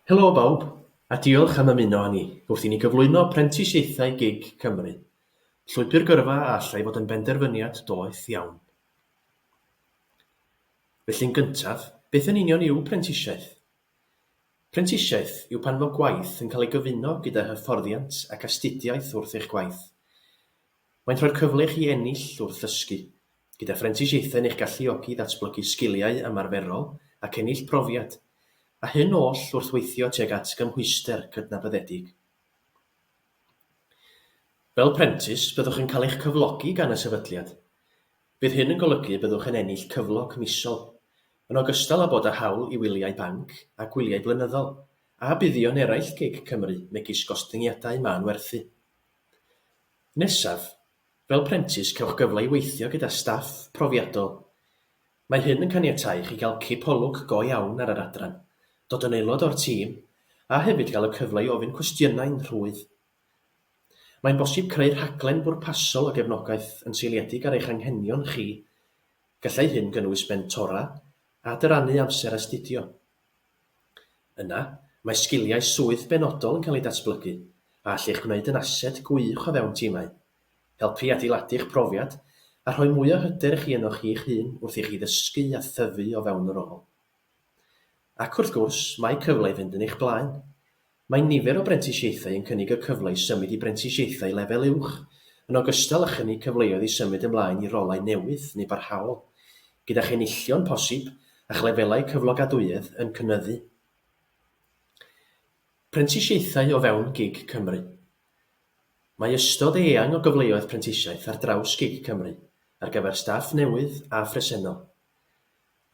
Helo bawb, a diolch am ymuno â ni wrth i ni gyflwyno Prentisiaethau GIG Cymru. Llwybr gyrfa a allai fod yn benderfyniad doeth iawn. Felly'n gyntaf, beth yn union yw prentisiaeth? Prentisiaeth yw pan fo gwaith yn cael ei gyfuno gyda hyfforddiant ac astudiaeth wrth eich gwaith. Mae'n rhoi'r cyfle i chi ennill wrth ddysgu, gyda phrentisiaethau yn eich galluogi ddatblygu sgiliau ymarferol ac ennill profiad, a hyn oll wrth weithio tuag at gymhwyster cydnabyddedig. Fel prentis, byddwch yn cael eich cyflogi gan y sefydliad. Bydd hyn yn golygu byddwch yn ennill cyflog misol, yn ogystal â bod â hawl i wyliau banc a gwyliau blynyddol, a buddion eraill GIG Cymru megis gostyngiadau ma'n werthu. Nesaf, fel prentis cewch gyfle i weithio gyda staff profiadol. Mae hyn yn caniatáu chi gael cipolwg go iawn ar yr adran, dod yn aelod o'r tîm, a hefyd gael y cyfle i ofyn cwestiynau'n rhwydd. Mae'n bosib creu rhaglen bwrpasol o gefnogaeth yn seiliedig ar eich anghenion chi, gallai hyn gynnwys mentora a dyrannu amser astudio. Yna, mae sgiliau swydd benodol yn cael ei datblygu, a allech gwneud yn ased gwych o fewn tîmau, helpu adeiladu'ch profiad, a rhoi mwy o hyder chi yno chi'ch hun wrth i chi ddysgu a thyfu o fewn yr ôl. Ac wrth gwrs, mae cyfle i fynd yn eich blaen. Mae nifer o brentisiaethau yn cynnig y cyfle i symud i brentisiaethau lefel uwch, yn ogystal â chynnig cyfleoedd i symud ymlaen i rolau newydd neu barhaol, gyda chenillion posib a'ch lefelau cyflogadwyedd yn cynyddu. Prentisiaethau o fewn GIG Cymru. Mae ystod eang o gyfleoedd prentisiaeth ar draws GIG Cymru, ar gyfer staff newydd a phresennol.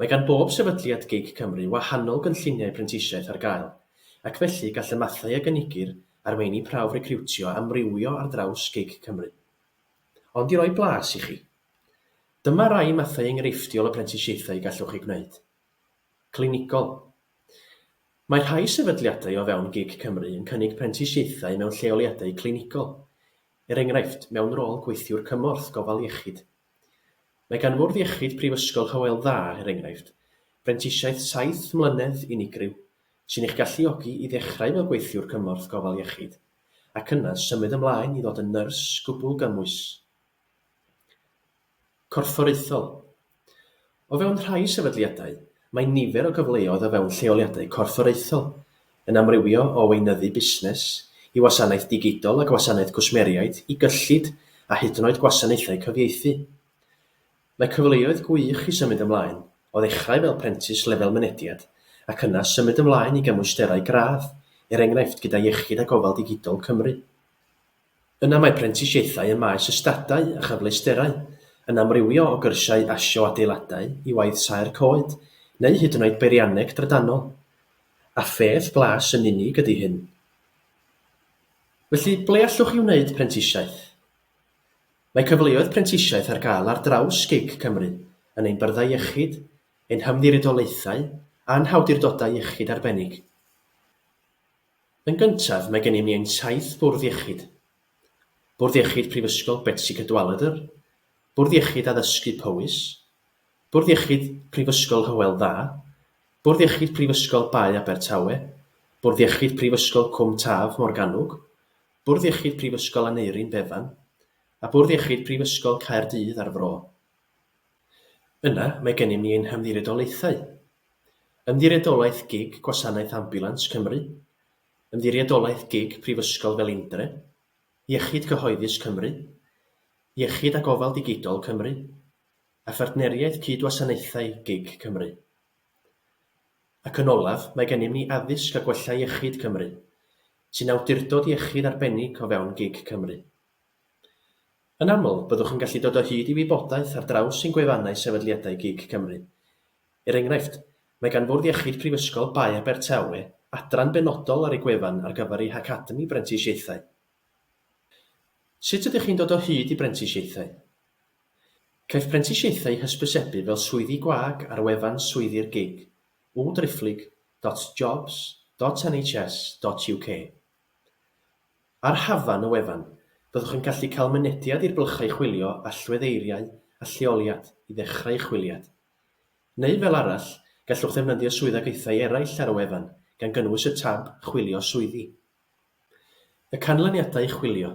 Mae gan bob sefydliad GIG Cymru wahanol gynlluniau prentisiaeth ar gael, ac felly gall y mathau a gynigir ar meini prawf recriwtio amrywio ar draws GIG Cymru. Ond i roi blas i chi. Dyma rai mathau enghreifftiol o prentisiaethau gallwch chi gwneud. Clinigol. Mae rhai sefydliadau o fewn GIG Cymru yn cynnig prentisiaethau mewn lleoliadau clinigol, enghraifft mewn rôl gweithiwr cymorth gofal iechyd. Mae gan fwrdd iechyd Prifysgol Hywel Dda, enghraifft, brentisiaeth 7 mlynedd unigryw, sy'n eich galluogi i ddechrau fel gweithiwr cymorth gofal iechyd, ac yna symud ymlaen i ddod yn nyrs gwbl gymwys. Corfforaethol. O fewn rhai sefydliadau, mae nifer o gyfleoedd o fewn lleoliadau corfforaethol yn amrywio o weinyddu busnes, i wasanaeth digidol a gwasanaeth cwsmeriaid, i gyllid a hyd yn oed gwasanaethau cyfieithu. Mae cyfleoedd gwych i symud ymlaen, o ddechrau fel prentis lefel mynediad, ac yna symud ymlaen i gymwysterau gradd, enghraifft gyda iechyd a gofal digidol Cymru. Yna mae prentisiaethau yn maes ystadau a chyfleusterau, yn amrywio o gyrsiau asio adeiladau i waith saer coed, neu hyd yn oed beirianneg drydanol. A pheth blas yn unig ydy hyn. Felly, ble allwch chi wneud prentisiaeth? Mae cyfleoedd prentisiaeth ar gael ar draws GIG Cymru, yn ein byrdau iechyd, ein hymddiridolaethau, a'n hawdurdodau iechyd arbennig. Yn gyntaf, mae gennym ni ein 7 bwrdd iechyd. Bwrdd iechyd Prifysgol Betsy Cadwaladr, Bwrdd iechyd addysgu Powys, Bwrdd iechyd Prifysgol Hywel Dda, Bwrdd iechyd Prifysgol Bae Abertawe, Bwrdd iechyd Prifysgol Cwm Taf Morgannwg, Bwrdd iechyd Prifysgol Aneurin Befan, a Bwrdd iechyd Prifysgol Caerdydd ar Fro. Yna mae gennym ni ein hymddiridolaethau. Ymddiriedolaeth GIG Gwasanaeth Ambilans Cymru, Ymddiriedolaeth GIG Prifysgol Felindre, Iechyd Cyhoeddus Cymru, Iechyd a Gofal Digidol Cymru, a Phartneriaeth Cydwasanaethau GIG Cymru. Ac yn olaf, mae gennym ni Addysg a Gwella Iechyd Cymru, sy'n awdurdod iechyd arbennig o fewn GIG Cymru. Yn aml, byddwch yn gallu dod o hyd i wybodaeth ar draws ein gwefannau sefydliadau GIG Cymru. Enghraifft, mae gan fwrdd iechyd Prifysgol Bae Abertawe adran benodol ar ei gwefan ar gyfer ei Academi Brentisiaethau. Sut ydych chi'n dod o hyd i brentisiaethau? Caiff brentisiaethau hysbysebu fel swyddi gwag ar wefan swyddi'r GIG www.jobs.nhs.uk. Ar hafan y wefan, byddwch yn gallu cael mynediad i'r bylchau chwilio allweddeiriau a lleoliad i ddechrau chwiliad. Neu fel arall, gallwch ddefnyddio swyddogaethau eraill ar y wefan, gan gynnwys y tab Chwilio swyddi. Y canlyniadau chwilio.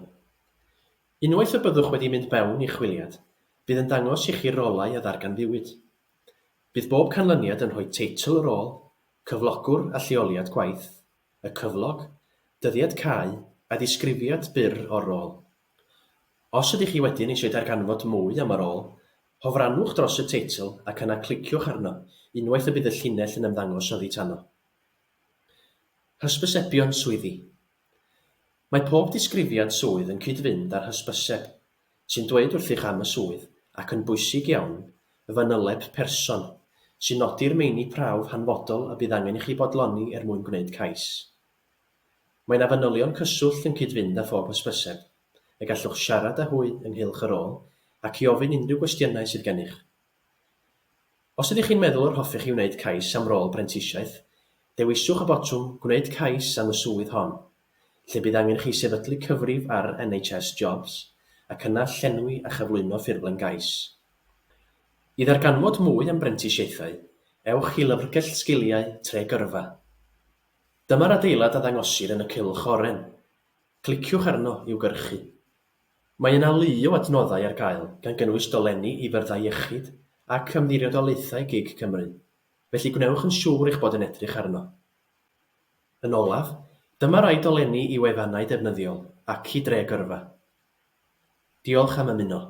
Unwaith y byddwch wedi mynd mewn i chwiliad, bydd yn dangos i chi rolau a ddarganfuwyd. Bydd bob canlyniad yn rhoi teitl y rôl, cyflogwr a lleoliad gwaith, y cyflog, dyddiad cae a ddisgrifiad byr o'r rôl. Os ydych chi wedyn eisiau darganfod mwy am y rôl, hofrannwch dros y teitl ac yna cliciwch arno unwaith y bydd y llinell yn ymddangos oddi tanno. Hysbysebion swyddi. Mae pob disgrifiad swydd yn cyd-fynd â'r hysbyseb, sy'n dweud wrthych am y swydd ac yn bwysig iawn y fanyleb person, sy'n nodi'r meini prawf hanfodol y bydd angen i chi bodloni mwyn gwneud cais. Mae yna fanylion cyswllt yn cyd-fynd â phob hysbyseb, y gallwch siarad â hwy ynghylch y rôl ac i ofyn unrhyw gwestiynau sydd gennych. Os ydych chi'n meddwl yr hoffech chi wneud cais am rôl brentisiaeth, dewiswch y botwm Gwneud cais am y swydd hon, lle bydd angen chi sefydlu cyfrif ar NHS Jobs ac yna llenwi a chyflwyno ffurflen gais. I ddarganfod mwy am brentisiaethau, ewch i lyfrgell sgiliau tre gyrfa. Dyma'r adeilad a ddangosir yn y cylch oren. Cliciwch arno i'w gyrchu. Mae yna lu o adnoddau ar gael gan gynnwys dolenni i fyrddā iechyd ac ymddiriedolaethau GIG Cymru, felly gwnewch yn siŵr eich bod yn edrych arno. Yn olaf, dyma rai dolenni i wefannau defnyddiol ac i dre gyrfa. Diolch am ymuno.